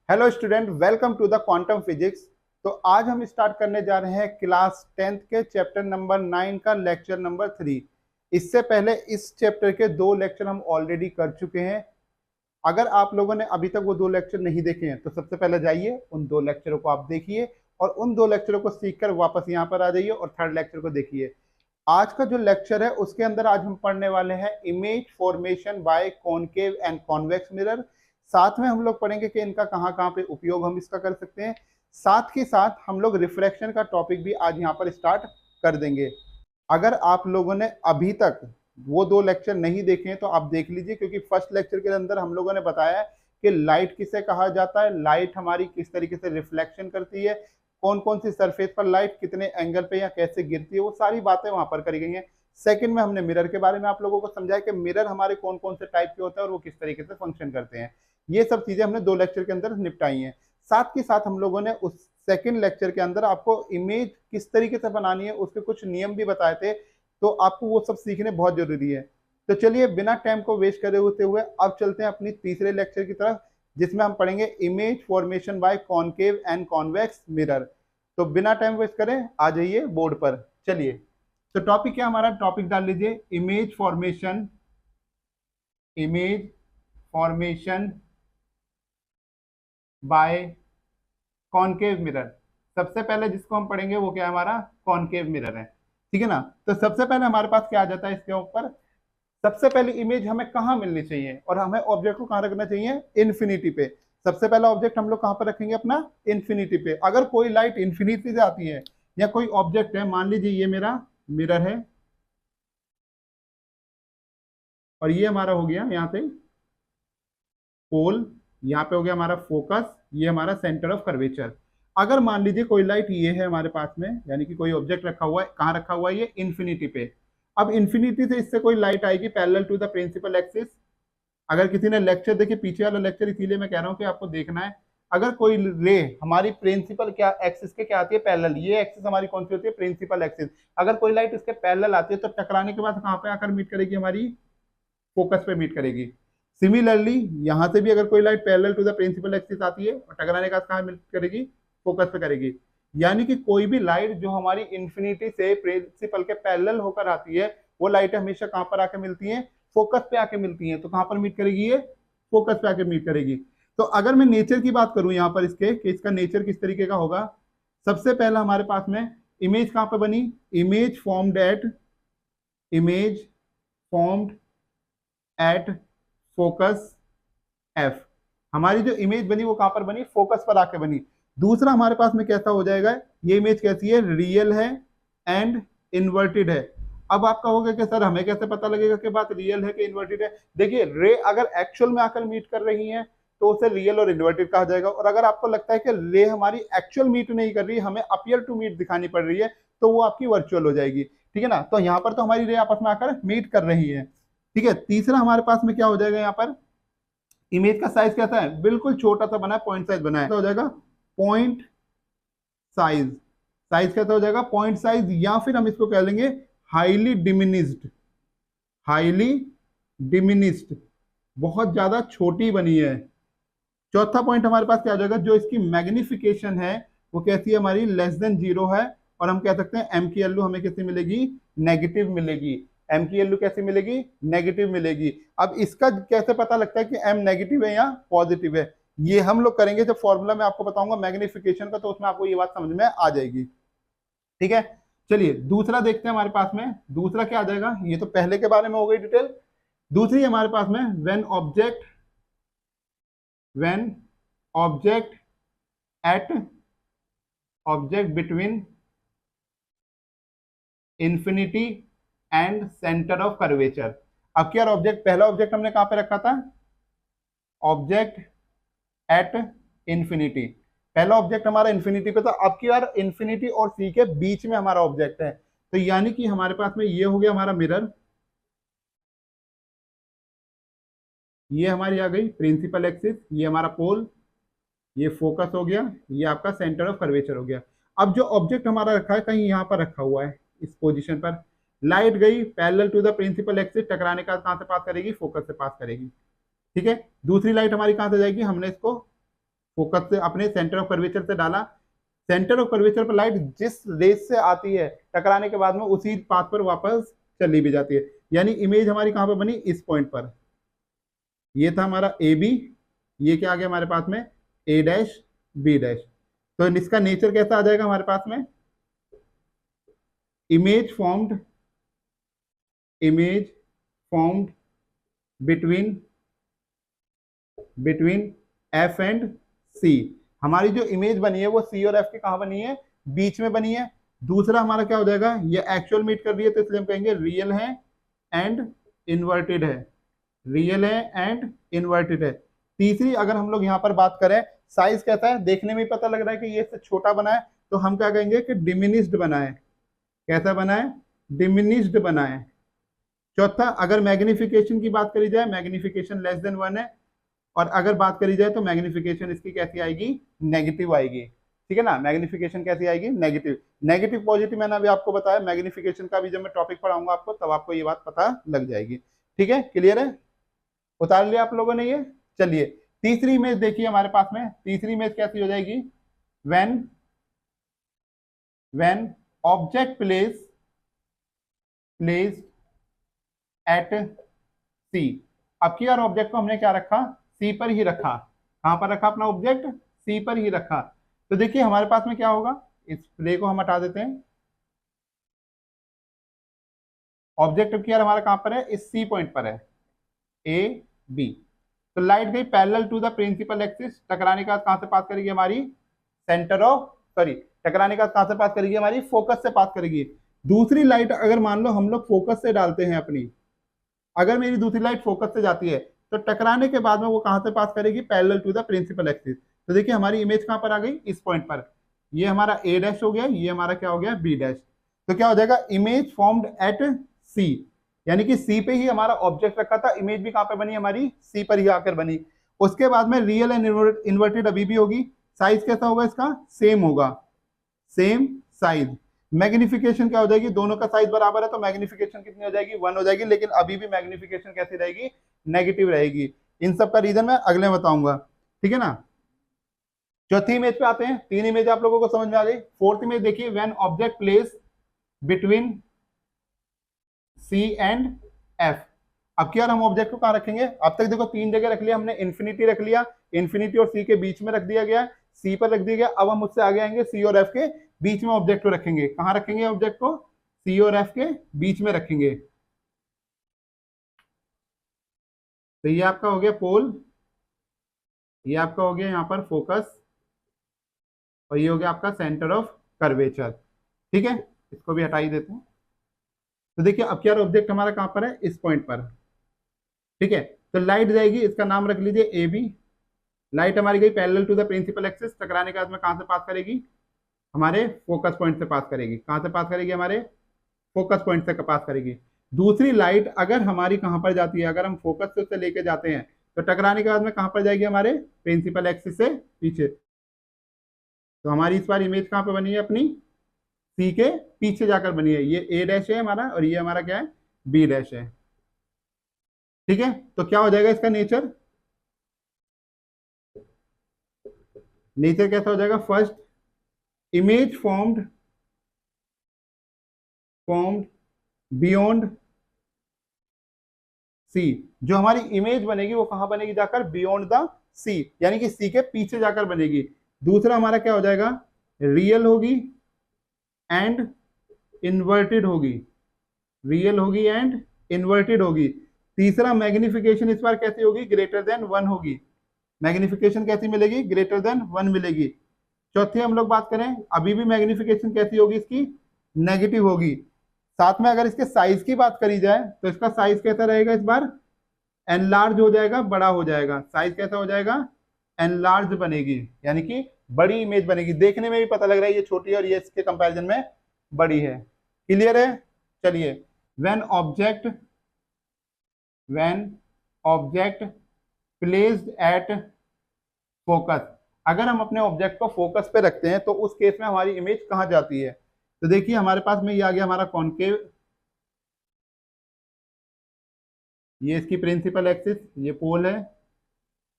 Hello student, welcome to the quantum physics. तो आज हम स्टार्ट करने जा रहे हैं क्लास 10th के चैप्टर नंबर 9 का लेक्चर नंबर 3। इससे पहले इस चैप्टर के 2 लेक्चर हम ऑलरेडी कर चुके हैं। अगर आप लोगों ने अभी तक वो 2 लेक्चर नहीं देखे हैं तो सबसे पहले जाइए उन 2 लेक्चरों को आप देखिए और उन 2 लेक्चरों को सीखकर वापस यहाँ पर आ जाइए और थर्ड लेक्चर को देखिए। आज का जो लेक्चर है उसके अंदर आज हम पढ़ने वाले हैं image formation by concave and convex mirror. साथ में हम लोग पढ़ेंगे कि इनका कहाँ कहाँ पे उपयोग हम इसका कर सकते हैं। साथ ही साथ हम लोग रिफ्रैक्शन का टॉपिक भी आज यहाँ पर स्टार्ट कर देंगे। अगर आप लोगों ने अभी तक वो 2 लेक्चर नहीं देखे हैं तो आप देख लीजिए, क्योंकि फर्स्ट लेक्चर के अंदर हम लोगों ने बताया कि लाइट किसे कहा जाता है, लाइट हमारी किस तरीके से रिफ्लेक्शन करती है, कौन कौन सी सरफेस पर लाइट कितने एंगल पे या कैसे गिरती है, वो सारी बातें वहां पर करी गई हैं। सेकंड में हमने मिरर के बारे में आप लोगों को समझाया कि मिरर हमारे कौन कौन से टाइप के होते हैं और वो किस तरीके से फंक्शन करते हैं। ये सब चीजें हमने 2 लेक्चर के अंदर निपटाई हैं। साथ ही साथ हम लोगों ने उस सेकंड लेक्चर के अंदर आपको इमेज किस तरीके से बनानी है उसके कुछ नियम भी बताए थे, तो आपको वो सब सीखने बहुत जरूरी है। तो चलिए बिना टाइम को वेस्ट करे होते हुए अब चलते हैं अपनी तीसरे लेक्चर की तरफ, जिसमें हम पढ़ेंगे image formation by concave and convex mirror. तो बिना टाइम वेस्ट करें आ जाइए बोर्ड पर। चलिए, तो टॉपिक क्या हमारा, टॉपिक डाल लीजिए image formation by concave mirror. सबसे पहले जिसको हम पढ़ेंगे वो क्या है, हमारा कॉनकेव मिरर है। ठीक है ना। तो सबसे पहले हमारे पास क्या आ जाता है इसके ऊपर, सबसे पहली इमेज हमें कहाँ मिलनी चाहिए और हमें ऑब्जेक्ट को कहाँ रखना चाहिए, इन्फिनिटी पे। सबसे पहला ऑब्जेक्ट हम लोग कहाँ पर रखेंगे, अपना इन्फिनिटी पे। अगर कोई लाइट इन्फिनिटी से आती है या कोई ऑब्जेक्ट है, मान लीजिए ये मेरा मिरर है और ये हमारा हो गया यहाँ पे पोल, यहाँ पे हो गया हमारा फोकस, ये हमारा सेंटर ऑफ कर्वेचर। अगर मान लीजिए कोई लाइट ये है हमारे पास में, यानी कि कोई ऑब्जेक्ट रखा हुआ है, कहाँ रखा हुआ है, ये इन्फिनिटी पे। अब इन्फिनिटी से इससे कोई लाइट आएगी parallel to the principal axis. अगर किसी ने लेक्चर देखिए, पीछे वाला लेक्चर, इसीलिए मैं कह रहा हूँ कि आपको देखना है। अगर कोई रे हमारी प्रिंसिपल क्या एक्सिस के क्या आती है, पैरेलल, ये एक्सिस हमारी कौन सी होती है, प्रिंसिपल एक्सिस। अगर कोई लाइट इसके पैरेलल आती है तो टकराने के बाद कहाँ पे आकर मीट करेगी, हमारी फोकस पे मीट करेगी। सिमिलरली यहाँ से भी अगर कोई light parallel to the principal axis आती है और टकराने का कहाँ मीट करेगी, फोकस पे करेगी। यानी कि कोई भी लाइट जो हमारी इन्फिनिटी से प्रिंसिपल के पैरेलल होकर आती है वो लाइट हमेशा कहाँ पर आके मिलती है, फोकस पे आके मिलती है। तो कहाँ पर मीट करेगी, ये फोकस पे आके मीट करेगी। तो अगर मैं नेचर की बात करूं यहाँ पर इसके कि इसका नेचर किस तरीके का होगा, सबसे पहला हमारे पास में इमेज कहाँ पर बनी, image formed at focus F. हमारी जो इमेज बनी वो कहां पर बनी, फोकस पर आके बनी। दूसरा हमारे पास में कैसा हो जाएगा, ये इमेज कैसी है, रियल है एंड इन्वर्टेड है। अब आपका होगा कि सर हमें कैसे पता लगेगा कि बात रियल है कि इन्वर्टेड है। देखिए, रे अगर एक्चुअल में आकर मीट कर रही है तो उसे रियल और इन्वर्टेड कहा जाएगा, और अगर आपको लगता है कि रे हमारी एक्चुअल मीट नहीं कर रही, हमें अपियर टू मीट दिखानी पड़ रही है, तो वो आपकी वर्चुअल हो जाएगी। ठीक है ना। तो यहाँ पर तो हमारी रे आपस में आकर मीट कर रही है। ठीक है। तीसरा हमारे पास में क्या हो जाएगा, यहाँ पर इमेज का साइज कैसा है, बिल्कुल छोटा सा बना है, पॉइंट साइज बना है, तो हो जाएगा पॉइंट साइज। साइज कैसा हो जाएगा, पॉइंट साइज, या फिर हम इसको कह लेंगे हाईली डिमिनिस्ड, बहुत ज्यादा छोटी बनी है। चौथा पॉइंट हमारे पास क्या हो जाएगा, जो इसकी मैग्निफिकेशन है वो कैसी है, हमारी लेस देन 0 है। और हम कह सकते हैं एम की वैल्यू हमें कैसी मिलेगी, नेगेटिव मिलेगी। एम की वैल्यू कैसी मिलेगी, नेगेटिव मिलेगी। अब इसका कैसे पता लगता है कि एम नेगेटिव है या पॉजिटिव है, ये हम लोग करेंगे जब फॉर्मूला में आपको बताऊंगा मैग्निफिकेशन का, तो उसमें आपको ये बात समझ में आ जाएगी। ठीक है। चलिए दूसरा देखते हैं हमारे पास में, दूसरा क्या आ जाएगा, ये तो पहले के बारे में हो गई डिटेल। दूसरी हमारे पास में when object between infinity and centre of curvature. अब क्या ऑब्जेक्ट, पहला ऑब्जेक्ट हमने कहां पे रखा था, ऑब्जेक्ट एट इंफिनिटी, पहला ऑब्जेक्ट हमारा इंफिनिटी पे था। अब की बार इंफिनिटी और सी के बीच में हमारा ऑब्जेक्ट है, तो यानी कि हमारे पास में ये हो गया हमारा मिरर, ये हमारी आ गई प्रिंसिपल एक्सिस, ये हमारा पोल, ये फोकस हो गया, ये आपका सेंटर ऑफ कर्वेचर हो गया। अब जो ऑब्जेक्ट हमारा रखा है कहीं यहाँ पर रखा हुआ है, इस पोजीशन पर लाइट गई parallel to the principal axis, टकराने का कहां से पास करेगी, फोकस से पास करेगी। ठीक है। दूसरी लाइट हमारी कहां से जाएगी, हमने इसको फोकस से अपने सेंटर ऑफ कर्वेचर से डाला, सेंटर ऑफ कर्वेचर पर लाइट जिस रेस से आती है टकराने के बाद में उसी पाथ पर वापस चली भी जाती है। यानी इमेज हमारी कहां पर बनी, इस पॉइंट पर। ये था हमारा ए बी, ये क्या आ गया हमारे पास में, ए डैश बी डैश। तो इसका नेचर कैसा आ जाएगा हमारे पास में, image formed between F and C. हमारी जो इमेज बनी है वो सी और एफ के कहां बनी है, बीच में बनी है। दूसरा हमारा क्या हो जाएगा, ये एक्चुअल मीट कर रही है तो इसलिए हम कहेंगे रियल है एंड इन्वर्टेड है, रियल है एंड इन्वर्टेड है। तीसरी अगर हम लोग यहाँ पर बात करें, साइज कैसा है, देखने में ही पता लग रहा है कि ये इससे छोटा बना है, तो हम क्या कहेंगे कि डिमिनिश्ड बना है। कैसा बना है, डिमिनिश्ड बना है। चौथा, अगर मैग्निफिकेशन की बात करी जाए, मैग्निफिकेशन लेस देन 1 है, और अगर बात करी जाए तो मैग्निफिकेशन इसकी कैसी आएगी, नेगेटिव आएगी। ठीक है ना, मैग्निफिकेशन कैसी आएगी, नेगेटिव। नेगेटिव पॉजिटिव मैंने अभी आपको बताया, मैग्निफिकेशन का भी जब मैं टॉपिक पढ़ाऊंगा आपको तब आपको ये बात पता लग जाएगी। ठीक है, क्लियर है, उतार लिया आप लोगों ने ये। चलिए तीसरी इमेज देखिए हमारे पास में, तीसरी इमेज कैसी हो जाएगी, व्हेन ऑब्जेक्ट प्लेस्ड एट सी। अब की बार ऑब्जेक्ट को हमने क्या रखा, सी पर ही रखा। कहां पर रखा अपना ऑब्जेक्ट, सी पर ही रखा। तो देखिए हमारे पास में क्या होगा, इस प्ले को हम हटा देते हैं। ऑब्जेक्ट की यार हमारा कहां पर है, इस सी पॉइंट पर है, ए बी। तो लाइट गई parallel to the principal axis, टकराने के बाद कहां से पास करेगी हमारी, सेंटर ऑफ सॉरी टकराने के बाद कहां से पास करेगी हमारी, फोकस से पास करेगी। दूसरी लाइट अगर मान लो हम लोग फोकस से डालते हैं अपनी, अगर मेरी दूसरी लाइट फोकस से जाती है तो टकराने के बाद में वो कहां से पास करेगी, parallel to the principal axis. तो देखिए हमारी इमेज कहां पर आ गई, इस पॉइंट पर। ये हमारा ए डैश हो गया, ये हमारा क्या हो गया, बी डैश। तो क्या हो जाएगा, इमेज फॉर्म्ड एट सी, यानी कि सी पे ही हमारा ऑब्जेक्ट रखा था, इमेज भी कहां पे बनी हमारी, सी पर ही आकर बनी। उसके बाद में रियल एंड इन्वर्टेड अभी भी होगी। साइज कैसा होगा इसका, सेम होगा, सेम साइज। मैग्निफिकेशन क्या हो जाएगी, दोनों का साइज बराबर है तो मैग्निफिकेशन कितनी हो जाएगी, 1 हो जाएगी। लेकिन अभी भी मैग्निफिकेशन कैसी रहेगी, नेगेटिव रहेगी। इन सब का रीजन मैं अगले बताऊंगा। ठीक है ना। चौथी इमेज पे आते हैं, 3 इमेज आप लोगों को समझ में आ गई। फोर्थ इमेज देखिए, when object place between C and F. अब क्या हम ऑब्जेक्ट को कहां रखेंगे, अब तक देखो 3 जगह रख लिया हमने, इन्फिनिटी रख लिया, इन्फिनिटी और सी के बीच में रख दिया गया, सी पर रख दिया गया। अब हम उससे आगे आएंगे, सी और एफ के बीच में ऑब्जेक्ट को रखेंगे। कहां रखेंगे ऑब्जेक्ट को, सी और एफ के बीच में रखेंगे। तो ये आपका हो गया पोल, ये आपका हो गया यहां पर फोकस, और ये हो गया आपका सेंटर ऑफ कर्वेचर। ठीक है, इसको भी हटा ही देते हैं। तो देखिए अब क्या ऑब्जेक्ट हमारा कहां पर है, इस पॉइंट पर। ठीक है, तो लाइट जाएगी, इसका नाम रख लीजिए ए बी। लाइट हमारी गई parallel to the principal axis, टकराने के बाद में कहां से पास करेगी, हमारे फोकस पॉइंट से पास करेगी। कहां से पास करेगी, हमारे फोकस पॉइंट से पास करेगी। दूसरी लाइट अगर हमारी कहां पर जाती है, अगर हम फोकस से उसे लेके जाते हैं तो टकराने के बाद में कहां पर जाएगी, हमारे प्रिंसिपल एक्सिस से पीछे। तो हमारी इस बार इमेज कहां पर बनी है अपनी, सी के पीछे जाकर बनी है। ये ए डैश है हमारा, और ये हमारा क्या है, बी डैश है। ठीक है, तो क्या हो जाएगा इसका नेचर, नेचर कैसा हो जाएगा, first image formed beyond C. जो हमारी इमेज बनेगी वो कहां बनेगी, जाकर बियॉन्ड द सी, यानी कि सी के पीछे जाकर बनेगी। दूसरा हमारा क्या हो जाएगा, रियल होगी एंड इन्वर्टेड होगी, रियल होगी एंड इन्वर्टेड होगी। तीसरा मैग्निफिकेशन इस बार कैसी होगी, ग्रेटर देन 1 होगी। मैग्निफिकेशन कैसी मिलेगी, ग्रेटर देन 1 मिलेगी। चौथी हम लोग बात करें, अभी भी मैग्निफिकेशन कैसी होगी इसकी, नेगेटिव होगी। साथ में अगर इसके साइज की बात करी जाए तो इसका साइज कैसा रहेगा, इस बार एनलार्ज हो जाएगा, बड़ा हो जाएगा। साइज कैसा हो जाएगा, एनलार्ज बनेगी, यानी कि बड़ी इमेज बनेगी। देखने में भी पता लग रहा है ये छोटी है और ये इसके कंपैरिजन में बड़ी है। क्लियर है। चलिए, when object placed at focus, अगर हम अपने ऑब्जेक्ट को फोकस पे रखते हैं तो उस केस में हमारी इमेज कहां जाती है। तो देखिए हमारे पास में ये आ गया हमारा कॉनकेव, ये इसकी प्रिंसिपल एक्सिस, ये पोल है,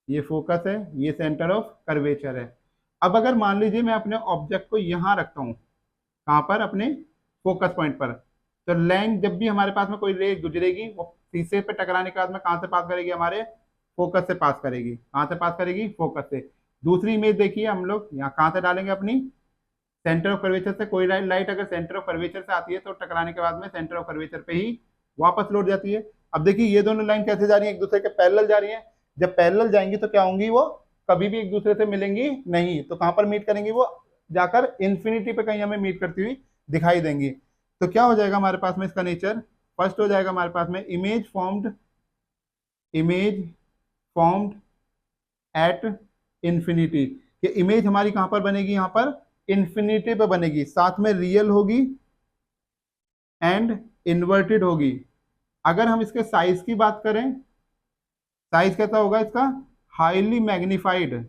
ये फोकस है, ये सेंटर ऑफ कर्वेचर है। अब अगर मान लीजिए मैं अपने ऑब्जेक्ट को यहाँ रखता हूँ, कहाँ पर, अपने फोकस पॉइंट पर, तो लेंस जब भी हमारे पास में कोई रे गुजरेगी वो शीशे पे टकराने के बाद में कहाँ से पास करेगी, हमारे फोकस से पास करेगी। कहाँ से पास करेगी, फोकस से। दूसरी इमेज देखिए, हम लोग यहाँ कहाँ से डालेंगे, अपनी सेंटर ऑफ कर्वेचर से। कोई लाइट अगर सेंटर ऑफ कर्वेचर से आती है तो टकराने के बाद में सेंटर ऑफ कर्वेचर पे ही वापस लौट जाती है। अब देखिए ये दोनों लाइन कैसे जा रही है, एक दूसरे के पैरेलल जा रही है। जब पैरेलल जाएंगी तो क्या होंगी, वो कभी भी एक दूसरे से मिलेंगी नहीं, तो कहां पर मीट करेंगी, वो जाकर इन्फिनिटी पे कहीं हमें मीट करती हुई दिखाई देंगी। तो क्या हो जाएगा हमारे पास में इसका नेचर, फर्स्ट हो जाएगा हमारे पास में इमेज फॉर्म्ड एट इन्फिनिटी। ये इमेज हमारी कहां पर बनेगी, यहां पर इन्फिनिटी पे बनेगी, साथ में रियल होगी एंड इन्वर्टेड होगी। अगर हम इसके साइज की बात करें, साइज कैसा होगा इसका, हाईली मैग्नीफाइड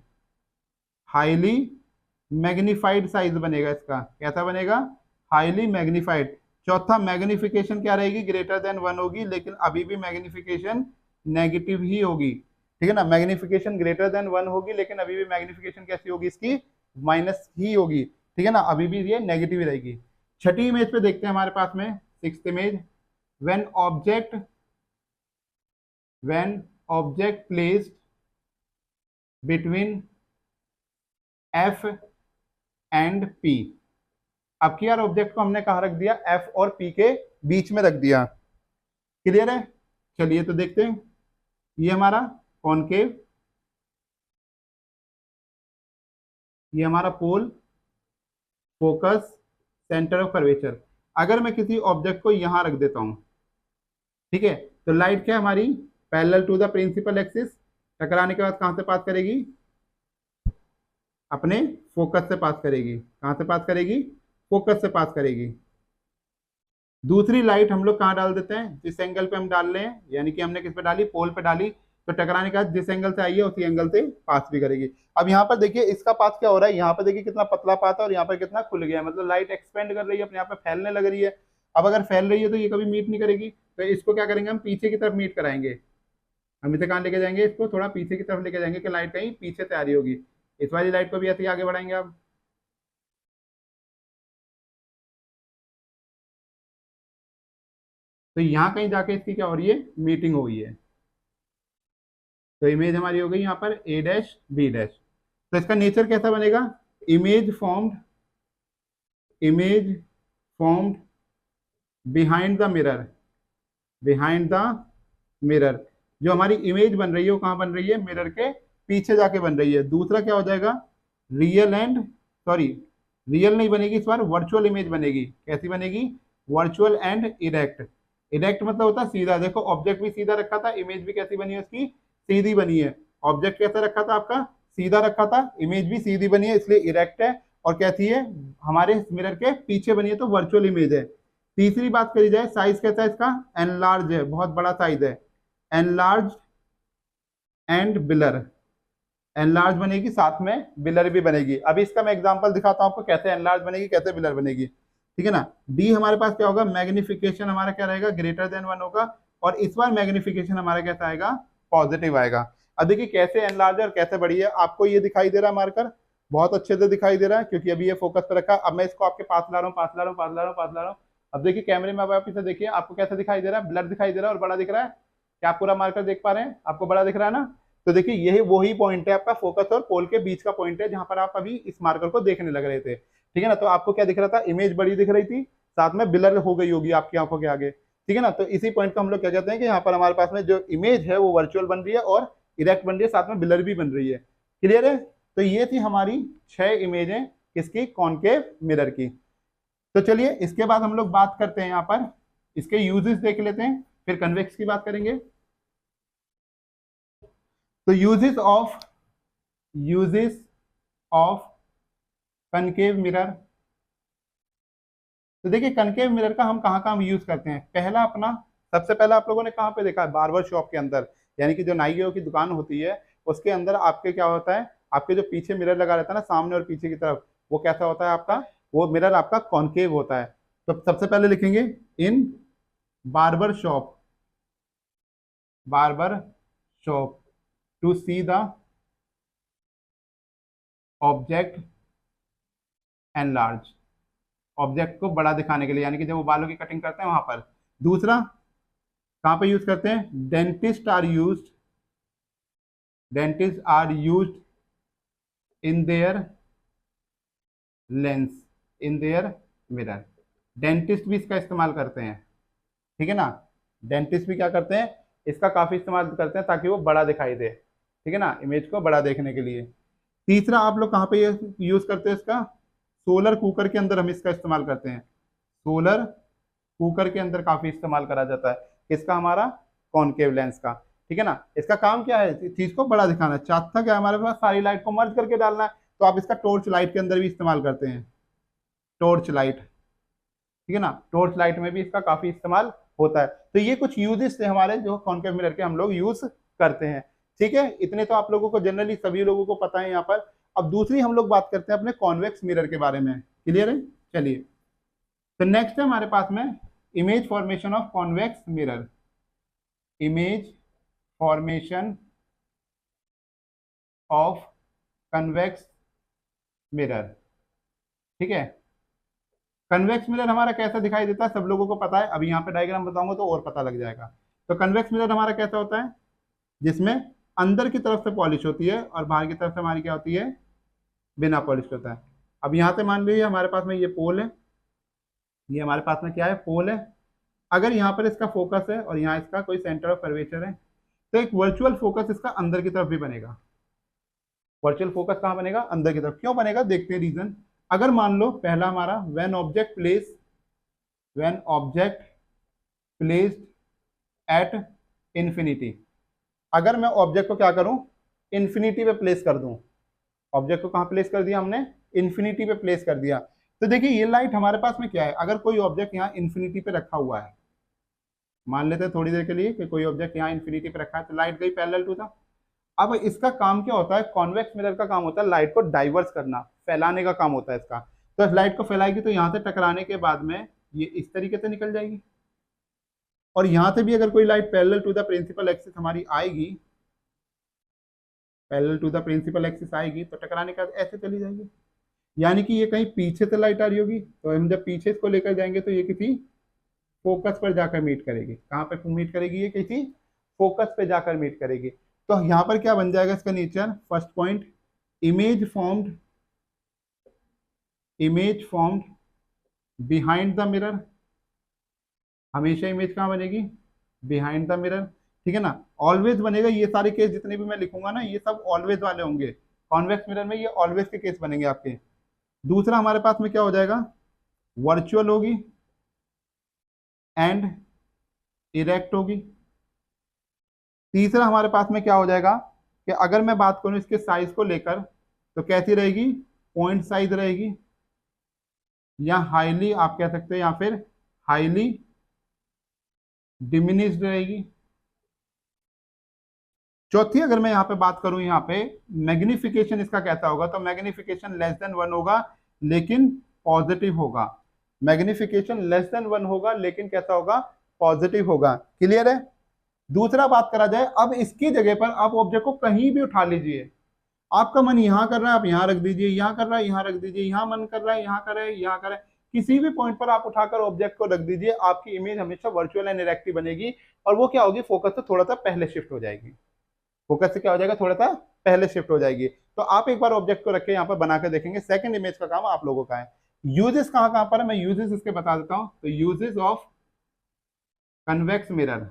साइज बनेगा इसका। कैसा बनेगा, हाईली मैग्नीफाइड। चौथा, मैग्निफिकेशन क्या रहेगी, ग्रेटर देन 1 होगी, लेकिन अभी भी मैग्निफिकेशन नेगेटिव ही होगी। ठीक है ना, मैग्निफिकेशन ग्रेटर देन 1 होगी, लेकिन अभी भी मैग्निफिकेशन कैसी होगी इसकी, माइनस ही होगी। ठीक है ना, अभी भी ये नेगेटिव रहेगी। छठी इमेज पे देखते हैं हमारे पास में, sixth image, when object placed between F and P। अब की यार ऑब्जेक्ट को हमने कहा रख दिया, F और P के बीच में रख दिया। क्लियर है, चलिए तो देखते हैं। ये हमारा कॉनकेव, ये हमारा पोल, फोकस, सेंटर ऑफ कर्वेचर। अगर मैं किसी ऑब्जेक्ट को यहां रख देता हूं, ठीक है, तो लाइट क्या हमारी parallel to the principal axis, टकराने के बाद कहां से पास करेगी, अपने फोकस से पास करेगी। कहां से पास करेगी, फोकस से पास करेगी। दूसरी लाइट हम लोग कहां डाल देते हैं, जिस एंगल पे हम डाल रहे हैं, यानी कि हमने किस पे डाली, पोल पे डाली, तो टकराने के बाद जिस एंगल से आई है उसी एंगल से पास भी करेगी। अब यहाँ पर देखिए इसका पास क्या हो रहा है, यहाँ पर देखिए कितना पतला पास है और यहाँ पर कितना खुल गया है, मतलब लाइट एक्सपेंड कर रही है, अपने यहाँ पे फैलने लग रही है। अब अगर फैल रही है तो ये कभी मीट नहीं करेगी, तो इसको क्या करेंगे, हम पीछे की तरफ मीट कराएंगे। हम इसे कहाँ लेके जाएंगे, इसको थोड़ा पीछे की तरफ लेके जाएंगे कि लाइट कहीं पीछे से आ रही होगी। इस वाली लाइट को भी ऐसे ही आगे बढ़ाएंगे आप। तो यहाँ कहीं जाके इसकी क्या हो रही है, मीटिंग हो रही है। तो इमेज हमारी हो गई यहाँ पर A डैश B डैश। तो इसका नेचर कैसा बनेगा, image formed behind the mirror. जो हमारी इमेज बन रही है वो कहाँ बन रही है, मिरर के पीछे जाके बन रही है। दूसरा क्या हो जाएगा, रियल नहीं बनेगी, इस बार वर्चुअल इमेज बनेगी। कैसी बनेगी, वर्चुअल एंड इरेक्ट। इरेक्ट मतलब होता है सीधा। देखो ऑब्जेक्ट भी सीधा रखा था, इमेज भी कैसी बनी है उसकी, सीधी बनी है। ऑब्जेक्ट कैसा रखा था आपका, सीधा रखा था, इमेज भी सीधी बनी है, इसलिए इरेक्ट है। और कैसी है, हमारे मिरर के पीछे बनी है, तो वर्चुअल इमेज है। तीसरी बात करी जाए, साइज कैसा है इसका, एनलार्ज है, बहुत बड़ा साइज है। एनलार्ज एंड बिलर, एनलार्ज बनेगी, साथ में बिलर भी बनेगी। अभी इसका मैं एग्जांपल दिखाता हूं आपको, कैसे एनलार्ज बनेगी, कैसे बिलर बनेगी। ठीक है ना, डी हमारे पास क्या होगा, मैग्निफिकेशन हमारा क्या रहेगा, ग्रेटर देन 1 होगा, और इस बार मैग्निफिकेशन हमारा कैसा आएगा, पॉजिटिव आएगा। अब देखिए कैसे एनलार्ज और कैसे बड़ी है, आपको ये दिखाई दे रहा है मार्कर, बहुत अच्छे से दिखाई दे रहा है, क्योंकि अभी ये फोकस पर रखा। अब मैं इसको आपके पास ला रहा हूँ। अब देखिए कैमरे में, अब आप इसे देखिए, आपको कैसा दिखाई दे रहा है, ब्लर दिखाई दे रहा है और बड़ा दिख रहा है। क्या आप पूरा मार्कर देख पा रहे हैं, आपको बड़ा दिख रहा है ना। तो देखिए यही वही पॉइंट है आपका, फोकस और पोल के बीच का पॉइंट है, जहां पर आप अभी इस मार्कर को देखने लग रहे थे। ठीक है ना, तो आपको क्या दिख रहा था, इमेज बड़ी दिख रही थी, साथ में ब्लर हो गई होगी आपकी आंखों के आगे। ठीक है ना, तो इसी पॉइंट को हम लोग क्या कहते हैं कि यहाँ पर हमारे पास में जो इमेज है वो वर्चुअल बन रही है और इरेक्ट बन रही है, साथ में ब्लर भी बन रही है। क्लियर है, तो ये थी हमारी 6 इमेजें किसकी, कॉनकेव मिरर की। तो चलिए इसके बाद हम लोग बात करते हैं, यहाँ पर इसके यूजेस देख लेते हैं, फिर कन्वेक्स की बात करेंगे। तो यूजेस ऑफ कनकेव मिरर। तो देखिए कनकेव मिरर का हम कहाँ कहाँ यूज करते हैं। पहला अपना, सबसे पहला आप लोगों ने कहाँ पे देखा है, बार्बर शॉप के अंदर, यानी कि जो नाइयों की दुकान होती है उसके अंदर आपके क्या होता है, आपके जो पीछे मिरर लगा रहता है ना, सामने और पीछे की तरफ, वो कैसा होता है आपका, वो मिरर आपका कॉनकेव होता है। तो सबसे पहले लिखेंगे in barber shop to see the object enlarge, object को बड़ा दिखाने के लिए, यानी कि जब वो बालों की कटिंग करते हैं वहां पर। दूसरा कहां पे यूज करते हैं, dentist are used in their lens, in their mirror. Dentist भी इसका इस्तेमाल करते हैं, ठीक है ना। डेंटिस्ट भी क्या करते हैं, इसका काफी इस्तेमाल करते हैं ताकि वो बड़ा दिखाई दे, ठीक है ना, इमेज को बड़ा देखने के लिए। तीसरा आप लोग कहाँ पे यूज करते हैं इसका, सोलर कुकर के अंदर हम इसका इस्तेमाल करते हैं। सोलर कुकर के अंदर काफी इस्तेमाल करा जाता है इसका, हमारा कॉनकेव लेंस का, ठीक है ना। इसका काम क्या है, चीज को बड़ा दिखाना। चौथा क्या है, हमारे पास सारी लाइट को मर्ज करके डालना है, तो आप इसका टॉर्च लाइट के अंदर भी इस्तेमाल करते हैं, टॉर्च लाइट, ठीक है ना। टॉर्च लाइट में भी इसका काफी इस्तेमाल होता है। तो ये कुछ यूजेस थे हमारे जो कॉनकेव मिरर के हम लोग यूज करते हैं, ठीक है। इतने तो आप लोगों को जनरली सभी लोगों को पता है यहाँ पर। अब दूसरी हम लोग बात करते हैं अपने कॉन्वेक्स मिरर के बारे में, क्लियर है। चलिए, तो नेक्स्ट है हमारे पास में image formation of convex mirror, image formation of convex mirror, ठीक है। कन्वेक्स मिरर हमारा कैसा दिखाई देता है सब लोगों को पता है, अभी यहाँ पे डायग्राम बताऊंगा तो और पता लग जाएगा। तो कन्वेक्स मिरर हमारा कैसा होता है, जिसमें अंदर की तरफ से पॉलिश होती है और बाहर की तरफ से हमारी क्या होती है, बिना पॉलिश होता है। अब यहाँ से मान लीजिए हमारे पास में ये पोल है, ये हमारे पास में क्या है, पोल है। अगर यहाँ पर इसका फोकस है और यहाँ इसका कोई सेंटर ऑफ कर्वेचर है, तो एक वर्चुअल फोकस इसका अंदर की तरफ भी बनेगा। वर्चुअल फोकस कहाँ बनेगा, अंदर की तरफ। क्यों बनेगा, देखते हैं रीजन। अगर मान लो पहला हमारा when object placed at infinity, अगर मैं ऑब्जेक्ट को क्या करूं, इंफिनिटी पे प्लेस कर दूं। ऑब्जेक्ट को कहां प्लेस कर दिया हमने, इंफिनिटी पे प्लेस कर दिया। तो देखिए ये लाइट हमारे पास में क्या है, अगर कोई ऑब्जेक्ट यहाँ इंफिनिटी पे रखा हुआ है, मान लेते हैं थोड़ी देर के लिए कि कोई ऑब्जेक्ट यहाँ इंफिनिटी पे रखा है, तो लाइट गई पैरेलल टू था। अब इसका काम क्या होता है, कॉन्वेक्स मिरर का काम होता है लाइट को डाइवर्स करना, फैलाने का काम होता है इसका। तो इस लाइट को फैलाएगी तो यहाँ से टकराने के बाद में ये इस तरीके से निकल जाएगी, और यहाँ से भी अगर कोई light parallel to the principal axis हमारी आएगी, parallel to the principal axis आएगी तो टकराने के बाद ऐसे चली जाएगी। यानी कि ये कहीं पीछे से लाइट आ रही होगी, तो हम जब पीछे इसको लेकर जाएंगे तो ये किसी फोकस पर जाकर मीट करेगी। कहाँ पर मीट करेगी, ये किसी फोकस पे जाकर मीट करेगी। तो यहाँ पर क्या बन जाएगा इसका nature, first point, image formed behind the mirror. हमेशा इमेज कहाँ बनेगी, बिहाइंड द मिरर, ठीक है ना। ऑलवेज बनेगा, ये सारे केस जितने भी मैं लिखूंगा ना ये सब ऑलवेज वाले होंगे। कॉन्वेक्स मिरर में ये ऑलवेज के केस बनेंगे आपके। दूसरा हमारे पास में क्या हो जाएगा, वर्चुअल होगी एंड इरेक्ट होगी। तीसरा हमारे पास में क्या हो जाएगा कि अगर मैं बात करूं इसके साइज को लेकर, तो कैसी रहेगी, पॉइंट साइज रहेगी, या हाईली आप कह सकते हैं, या फिर हाईली डिमिनिश्ड रहेगी। चौथी अगर मैं यहाँ पे बात करूं, यहाँ पे मैग्निफिकेशन इसका कैसा होगा, तो मैग्निफिकेशन लेस देन 1 होगा लेकिन पॉजिटिव होगा। मैग्निफिकेशन लेस देन 1 होगा लेकिन कैसा होगा, पॉजिटिव होगा, क्लियर है। दूसरा बात करा जाए, अब इसकी जगह पर आप ऑब्जेक्ट को कहीं भी उठा लीजिए, आपका मन यहाँ कर रहा है आप यहाँ रख दीजिए, यहाँ कर रहा है यहाँ रख दीजिए, यहाँ मन कर रहा है यहाँ करे यहाँ करे, किसी भी पॉइंट पर आप उठाकर ऑब्जेक्ट को रख दीजिए, आपकी इमेज हमेशा वर्चुअल एंड इरेक्टिव बनेगी। और वो क्या होगी, फोकस से थोड़ा सा पहले शिफ्ट हो जाएगी, फोकस से क्या हो जाएगा, थोड़ा सा पहले शिफ्ट हो जाएगी। तो आप एक बार ऑब्जेक्ट को रखे यहाँ पर बना के देखेंगे। सेकंड इमेज का काम आप लोगों का है। यूजेस कहाँ कहाँ पर है, मैं यूजेस इसके बता देता हूँ। तो uses of convex mirror,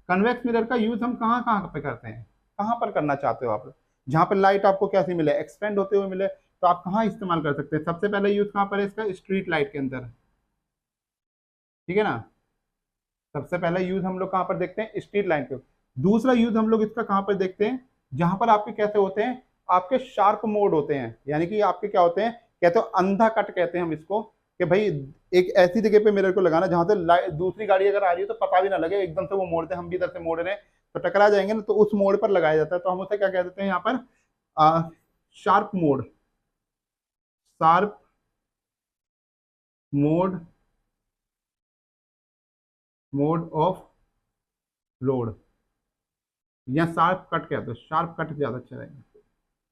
convex mirror का यूज हम कहाँ कहाँ पे करते हैं, कहाँ पर करना चाहते हो आप, जहाँ पर लाइट आपको कैसी मिले, एक्सपेंड होते हुए मिले, तो आप कहाँ इस्तेमाल कर सकते हैं। सबसे पहले यूज कहाँ पर है इसका, स्ट्रीट लाइट के अंदर, ठीक है ना। सबसे पहला यूज हम लोग कहाँ पर देखते हैं, स्ट्रीट लाइट पे। दूसरा यूज हम लोग इसका कहाँ पर देखते हैं, जहां पर आपके कैसे होते हैं, आपके शार्प मोड होते हैं, यानी कि आपके क्या होते हैं, कहते हो अंधा कट कहते हैं हम इसको, कि भाई एक ऐसी जगह पे मिरर को लगाना जहां से दूसरी गाड़ी अगर आ रही है तो पता भी ना लगे, एकदम से वो मोड़ दे, हम भी इधर से मोड़ रहे हैं तो टकरा जाएंगे ना, तो उस मोड़ पर लगाया जाता है। तो हम उसे क्या कह देते हैं यहाँ पर, sharp mode, sharp mode, mode of load, या शार्प कट कहते हैं, शार्प कट ज्यादा अच्छा रहेगा,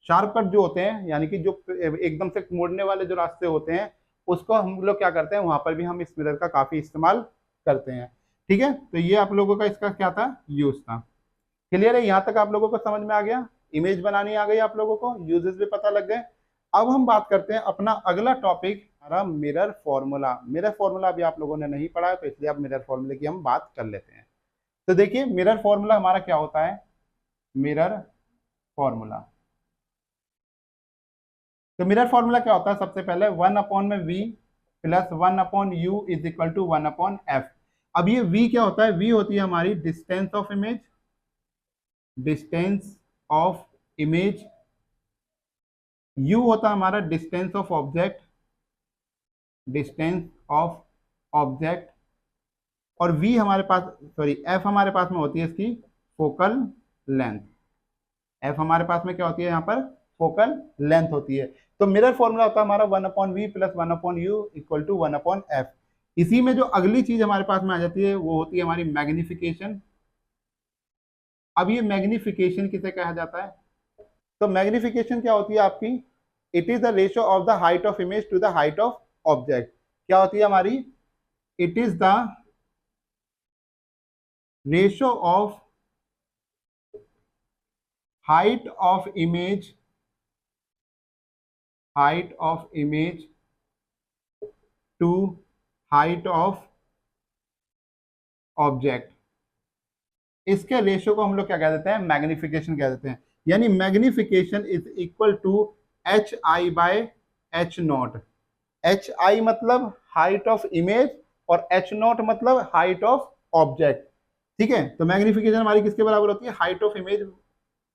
शार्प कट जो होते हैं, यानी कि जो एकदम से मुड़ने वाले जो रास्ते होते हैं, उसको हम लोग क्या करते हैं, वहां पर भी हम इस मिरर का काफी इस्तेमाल करते हैं। ठीक है, तो ये आप लोगों का इसका क्या था, यूज था। क्लियर है, यहाँ तक आप लोगों को समझ में आ गया, इमेज बनानी आ गई आप लोगों को, यूजेस भी पता लग गए। अब हम बात करते हैं अपना अगला टॉपिक, हमारा मिरर फॉर्मूला। मिरर फॉर्मूला अभी आप लोगों ने नहीं पढ़ा है, तो इसलिए अब मिरर फॉर्मूले की हम बात कर लेते हैं। तो देखिए मिरर फॉर्मूला हमारा क्या होता है, मिरर फॉर्मूला। तो मिरर फॉर्मूला क्या होता है, सबसे पहले 1 में v plus 1/u is equal to 1/f। अब ये v क्या होता है, v होती है हमारी distance of image, distance of image, u होता है हमारा distance of object, distance of object, और v हमारे पास, सॉरी f हमारे पास में होती है इसकी फोकल लेंथ। f हमारे पास में क्या होती है, यहाँ पर फोकल लेंथ होती है। तो मिरर फॉर्मूला होता है हमारा 1/v plus 1/u equal to 1/f। इसी में जो अगली चीज हमारे पास में आ जाती है वो होती है हमारी मैग्निफिकेशन। अब ये मैग्निफिकेशन किसे कहा जाता है, तो मैग्निफिकेशन क्या होती है आपकी, it is the ratio of the height of image to the height of object. क्या होती है हमारी, it is the ratio of height of image, height of image to height of object. इसके रेशियो को हम लोग क्या कह देते हैं, मैग्निफिकेशन कह देते हैं। यानी magnification is equal to HI by H0। HI मतलब हाइट ऑफ इमेज और H0 मतलब हाइट ऑफ ऑब्जेक्ट। ठीक है, तो मैग्निफिकेशन हमारी किसके बराबर होती है, हाइट ऑफ इमेज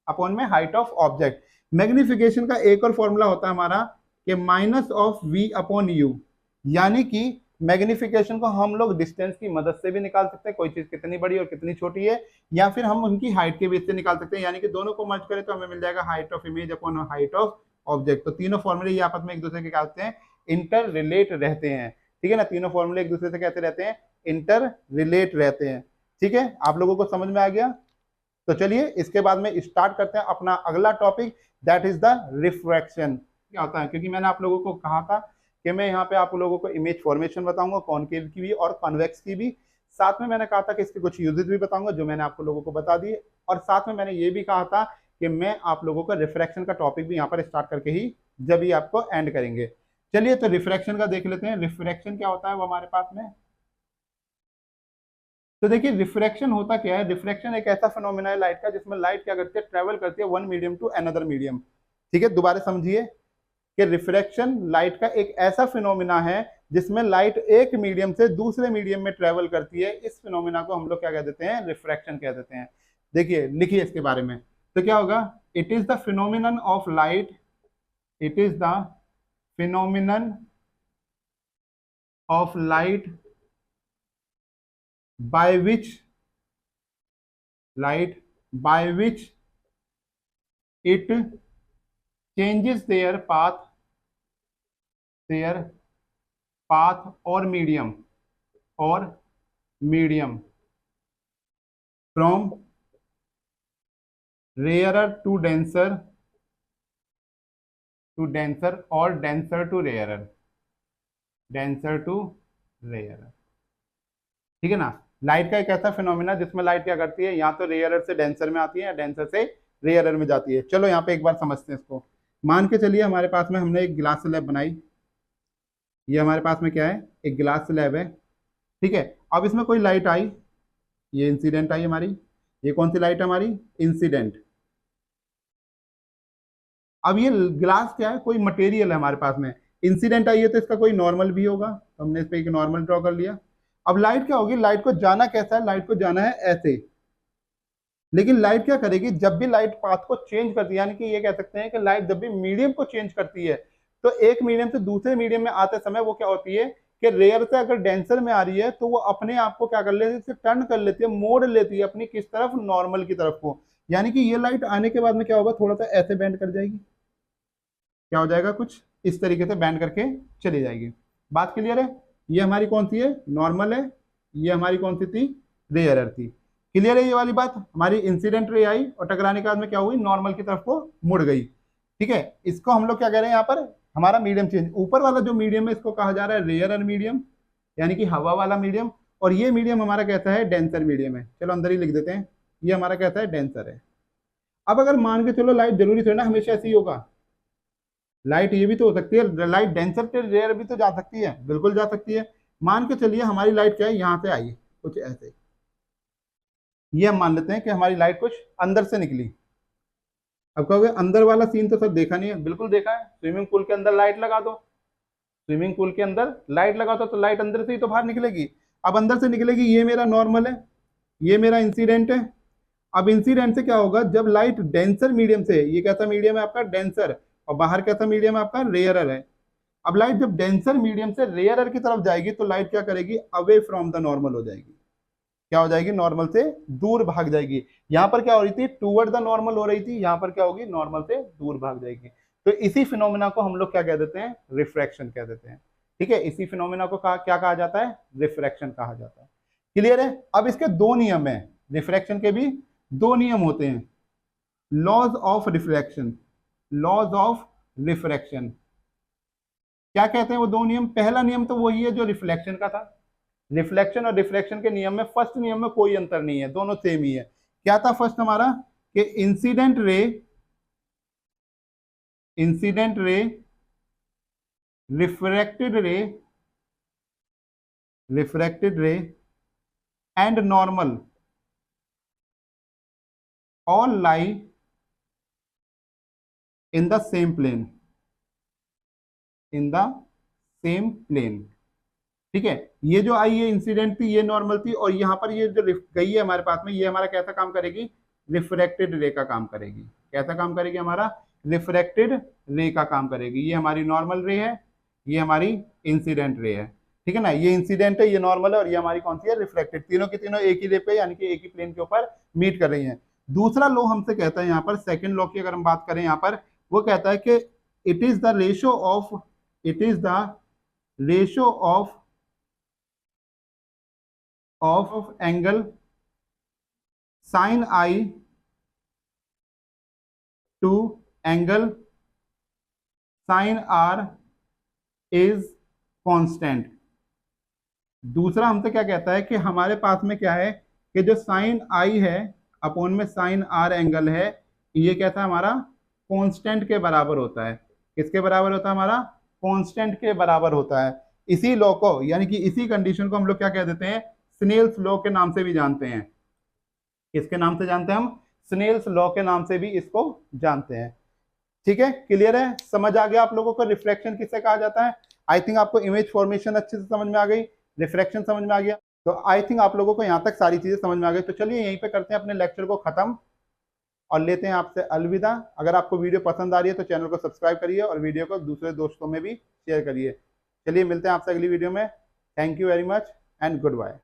अपॉन में हाइट ऑफ ऑब्जेक्ट। मैग्निफिकेशन का एक और फॉर्मूला होता है हमारा कि minus of v upon u, यानी कि मैग्निफिकेशन को हम लोग डिस्टेंस की मदद से भी निकाल सकते हैं, कोई चीज कितनी बड़ी और कितनी छोटी है, या फिर हम उनकी हाइट के बेस से निकाल सकते हैं, यानी कि दोनों को मर्ज करें तो हमें मिल जाएगा height of image upon height of object. तो तीनों फॉर्मूले ये आपस में एक दूसरे के क्या होते हैं, इंटर रिलेट रहते हैं। ठीक है ना, तीनों फॉर्मूले एक दूसरे से कैसे रहते हैं, इंटर रिलेट रहते हैं। ठीक है, आप लोगों को समझ में आ गया। तो चलिए इसके बाद में स्टार्ट करते हैं अपना अगला topic, that is the refraction. क्या होता है, क्योंकि मैंने आप लोगों को कहा था कि मैं यहाँ पे आप लोगों को इमेज फॉर्मेशन बताऊंगा, कॉनकेव की भी और कॉन्वेक्स की भी। साथ में मैंने कहा था कि इसके कुछ यूजेस भी बताऊंगा जो मैंने आप लोगों को बता दिए, और साथ में मैंने ये भी कहा था कि मैं आप लोगों को रिफ्रैक्शन का टॉपिक भी यहाँ पर स्टार्ट करके ही जब ही आपको एंड करेंगे। चलिए तो रिफ्रैक्शन का देख लेते हैं, रिफ्रैक्शन क्या होता है वो हमारे पास में। तो देखिए रिफ्रैक्शन होता क्या है, रिफ्रैक्शन एक ऐसा फिनोमेना है लाइट का जिसमें लाइट क्या करती है, ट्रेवल करती है one medium to another medium. ठीक है, दोबारा समझिए कि रिफ्रैक्शन लाइट का एक ऐसा फिनोमेना है जिसमें लाइट एक मीडियम से दूसरे मीडियम में ट्रेवल करती है। इस फिनोमेना को हम लोग क्या कह देते हैं, रिफ्रैक्शन कह देते हैं। देखिए लिखिए इसके बारे में, तो क्या होगा, it is the phenomenon of light, it is the phenomenon of light by which it changes their path or medium from rarer to denser or denser to rarer। ठीक है ना, लाइट का एक ऐसा फिनोमिना जिसमें लाइट क्या करती है, या तो रेयरर से डेंसर में आती है या डेंसर से रेयरर में जाती है। चलो यहाँ पे एक बार समझते हैं इसको। मान के चलिए हमारे पास में हमने एक ग्लास स्लैब बनाई, ये हमारे पास में क्या है, एक ग्लास स्लैब है। ठीक है, अब इसमें कोई लाइट आई, ये इंसिडेंट आई हमारी, ये कौन सी लाइट है हमारी, इंसिडेंट। अब ये ग्लास क्या है, कोई मटेरियल है हमारे पास में, इंसिडेंट आई है तो इसका कोई नॉर्मल भी होगा, तो हमने इस पर एक नॉर्मल ड्रॉ कर लिया। अब लाइट क्या होगी, लाइट को जाना कैसा है, लाइट को जाना है ऐसे, लेकिन लाइट क्या करेगी, जब भी लाइट पाथ को चेंज करती है, यानी कि ये कह सकते हैं कि लाइट जब भी मीडियम को चेंज करती है, तो एक मीडियम से दूसरे मीडियम में आते समय वो क्या होती है कि रेयर से अगर डेंसर में आ रही है तो वो अपने आप को क्या कर लेती है, टर्न कर लेती है, मोड़ लेती है अपनी किस तरफ, नॉर्मल की तरफ को। यानी कि ये लाइट आने के बाद में क्या होगा, थोड़ा सा ऐसे बैंड कर जाएगी, क्या हो जाएगा, कुछ इस तरीके से बैंड करके चली जाएगी। बात क्लियर है, ये हमारी कौन सी है, नॉर्मल है, ये हमारी कौन सी थी, रेयरर थी। क्लियर है ये वाली बात, हमारी इंसिडेंट रे आई और टकराने के बाद में क्या हुई, नॉर्मल की तरफ को मुड़ गई। ठीक है, इसको हम लोग क्या कह रहे हैं यहाँ पर, हमारा मीडियम चेंज, ऊपर वाला जो मीडियम है इसको कहा जा रहा है रेयरर मीडियम, यानी कि हवा वाला मीडियम, और ये मीडियम हमारा कहता है डेंसर मीडियम है। चलो अंदर ही लिख देते हैं, ये हमारा कहता है डेंसर है। अब अगर मान के चलो लाइट जरूरी थोड़ी ना हमेशा ऐसे ही होगा, लाइट ये भी तो हो सकती है, लाइट डेंसर से रेयर भी तो जा सकती है, बिल्कुल जा सकती है। मान के चलिए हमारी लाइट क्या है, यहाँ से आई कुछ ऐसे, ये हम मान लेते हैं कि हमारी लाइट कुछ अंदर से निकली। अब कहोगे अंदर वाला सीन तो सर देखा नहीं है, बिल्कुल देखा है, स्विमिंग पूल के अंदर लाइट लगा दो, स्विमिंग पूल के अंदर लाइट लगा दो तो लाइट अंदर से ही तो बाहर निकलेगी। अब अंदर से निकलेगी, ये मेरा नॉर्मल है, ये मेरा इंसिडेंट है। अब इंसिडेंट से क्या होगा, जब लाइट डेंसर मीडियम से, ये कैसा मीडियम है आपका, डेंसर, और बाहर कैसा मीडियम है आपका, रेयरर है। अब लाइट जब डेंसर मीडियम से रेयरर की तरफ जाएगी तो लाइट क्या करेगी, अवे फ्रॉम द नॉर्मल हो जाएगी। क्या हो जाएगी, नॉर्मल से दूर भाग जाएगी। यहां पर क्या हो रही थी, टूवर्ड द नॉर्मल हो रही थी, यहां पर क्या होगी, नॉर्मल से दूर भाग जाएगी। तो इसी फिनोमेना को हम लोग क्या कह देते हैं, रिफ्रैक्शन कह देते हैं। ठीक है, इसी फिनोमेना को क्या कहा जाता है, रिफ्रैक्शन कहा जाता है। क्लियर है। अब इसके दो नियम है, रिफ्रैक्शन के भी दो नियम होते हैं, laws of refraction, laws of refraction. क्या कहते हैं वो दो नियम, पहला नियम तो वही है जो रिफ्लेक्शन का था, रिफ्लेक्शन और रिफ्रैक्शन के नियम में, फर्स्ट नियम में कोई अंतर नहीं है, दोनों सेम ही है। क्या था फर्स्ट हमारा, कि incident ray, incident ray, refracted रे, रिफ्रैक्टेड रे and normal all lie in the same plane, in the same plane। ठीक है, ये जो आई ये इंसिडेंट थी, ये नॉर्मल थी, और यहां पर ये जो गई है हमारे पास में, ये हमारा कैसा काम करेगी, रिफ्रैक्टेड रे का काम करेगी। कैसा काम करेगी, हमारा रिफ्रैक्टेड रे का काम करेगी। ये हमारी नॉर्मल रे है, ये हमारी इंसिडेंट रे है। ठीक है ना, ये इंसिडेंट है, ये नॉर्मल है, और ये हमारी कौन सी है, रिफ्लेक्टेड। तीनों की तीनों एक ही रे पे, यानी कि एक ही प्लेन के ऊपर मीट कर रही हैं। दूसरा लॉ हमसे कहता है यहाँ पर, सेकंड लॉ की अगर हम बात करें यहाँ पर, वो कहता है कि it is the ratio of, it is the ratio of angle sine I to angle sine R is constant. दूसरा हमसे क्या कहता है कि हमारे पास में क्या है, कि जो साइन आई है अपॉन में साइन आर एंगल है, ये क्या था हमारा, कांस्टेंट के बराबर होता है। किसके बराबर होता है, हमारा कांस्टेंट के बराबर होता है। इसी लॉ को, यानी कि इसी कंडीशन को हम लोग क्या कह देते हैं, स्नेल्स लॉ के नाम से भी जानते हैं। किसके नाम से जानते हैं हम, स्नेल्स लॉ के नाम से भी इसको जानते हैं। ठीक है, क्लियर है, समझ आ गया आप लोगों को रिफ्लेक्शन किसे कहा जाता है। आई थिंक आपको इमेज फॉर्मेशन अच्छे से समझ में आ गई, रिफ्लेक्शन समझ में आ गया, तो आई थिंक आप लोगों को यहाँ तक सारी चीजें समझ में आ गई। तो चलिए यहीं पे करते हैं अपने लेक्चर को खत्म और लेते हैं आपसे अलविदा। अगर आपको वीडियो पसंद आ रही है तो चैनल को सब्सक्राइब करिए और वीडियो को दूसरे दोस्तों में भी शेयर करिए। चलिए मिलते हैं आपसे अगली वीडियो में। Thank you very much and good bye.